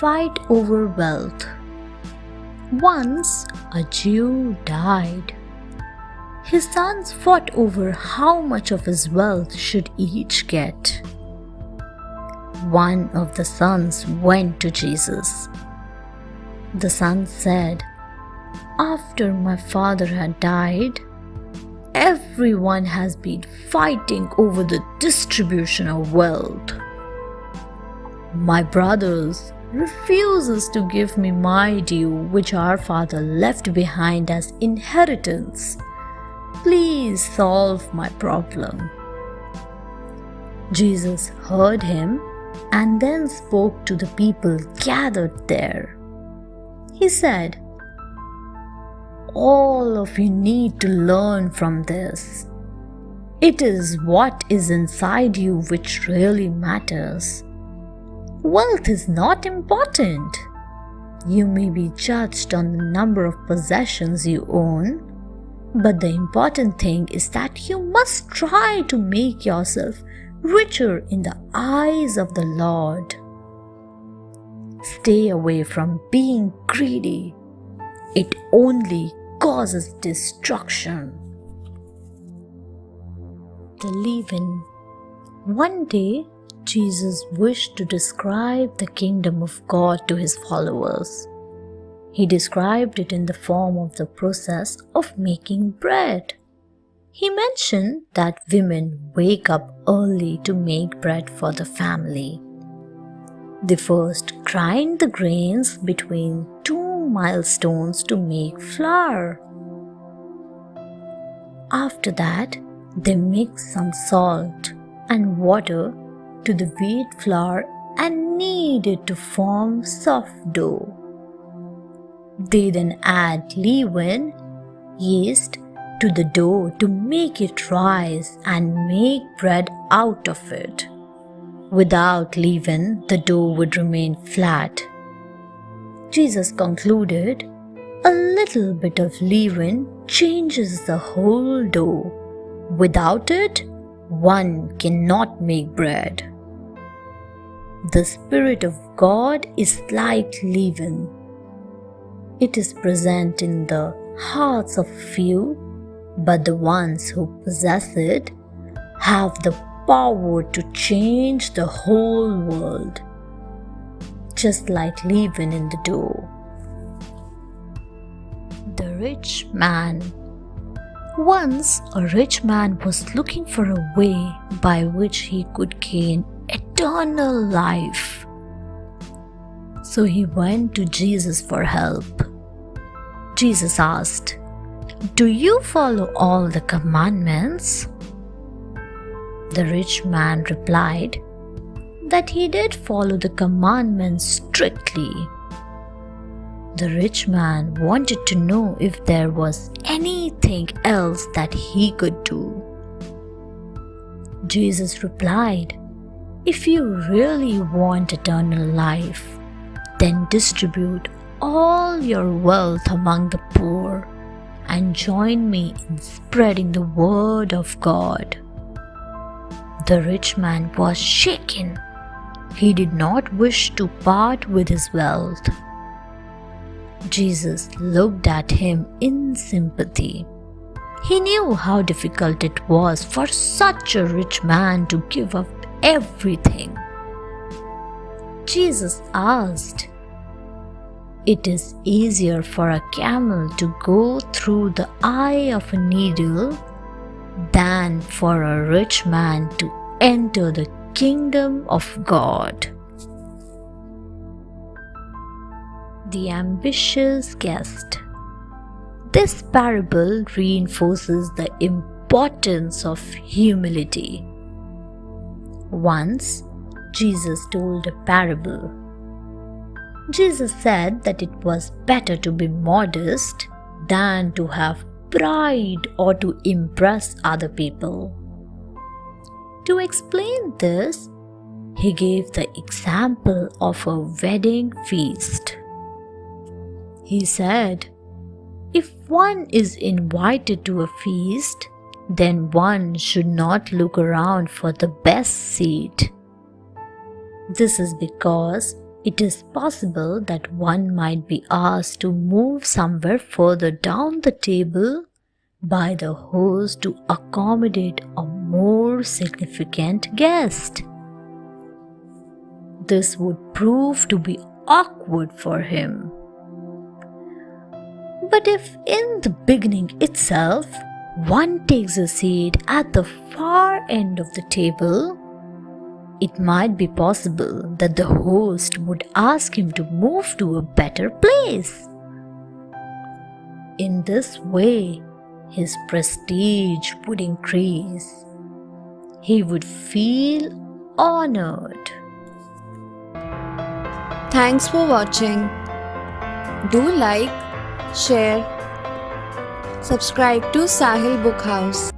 fight over wealth. Once a Jew died. His sons fought over how much of his wealth should each get. One of the sons went to Jesus. The son said, "After my father had died, everyone has been fighting over the distribution of wealth. My brothers refuses to give me my due which our father left behind as inheritance. Please solve my problem." Jesus heard him and then spoke to the people gathered there. He said, "All of you need to learn from this. It is what is inside you which really matters. Wealth is not important. You may be judged on the number of possessions you own, but the important thing is that you must try to make yourself richer in the eyes of the Lord. Stay away from being greedy. It only causes destruction." The leaven. One day, Jesus wished to describe the kingdom of God to his followers. He described it in the form of the process of making bread. He mentioned that women wake up early to make bread for the family. They first grind the grains between two milestones to make flour. After that, they mix some salt and water to the wheat flour and knead it to form soft dough. They then add leaven, yeast, to the dough to make it rise and make bread out of it. Without leaven, the dough would remain flat. Jesus concluded, "A little bit of leaven changes the whole dough. Without it, one cannot make bread." The Spirit of God is like leaven. It is present in the hearts of few, but the ones who possess it have the power to change the whole world, just like leaven in the dough. The rich man. Once a rich man was looking for a way by which he could gain eternal life. So he went to Jesus for help. Jesus asked, "Do you follow all the commandments?" The rich man replied that he did follow the commandments strictly. The rich man wanted to know if there was anything else that he could do. Jesus replied, "If you really want eternal life, then distribute all your wealth among the poor and join me in spreading the word of God." The rich man was shaken. He did not wish to part with his wealth. Jesus looked at him in sympathy. He knew how difficult it was for such a rich man to give up everything. Jesus asked, "It is easier for a camel to go through the eye of a needle than for a rich man to enter the kingdom of God." The ambitious guest. This parable reinforces the importance of humility. Once, Jesus told a parable. Jesus said that it was better to be modest than to have pride or to impress other people. To explain this, he gave the example of a wedding feast. He said, "If one is invited to a feast, then one should not look around for the best seat. This is because It is possible that one might be asked to move somewhere further down the table by the host to accommodate a more significant guest. This would prove to be awkward for him. But if in the beginning itself one takes a seat at the far end of the table, it might be possible that the host would ask him to move to a better place. In this way, his prestige would increase. He would feel honored. Thanks for watching. Do like, share, subscribe to Sahil Book House.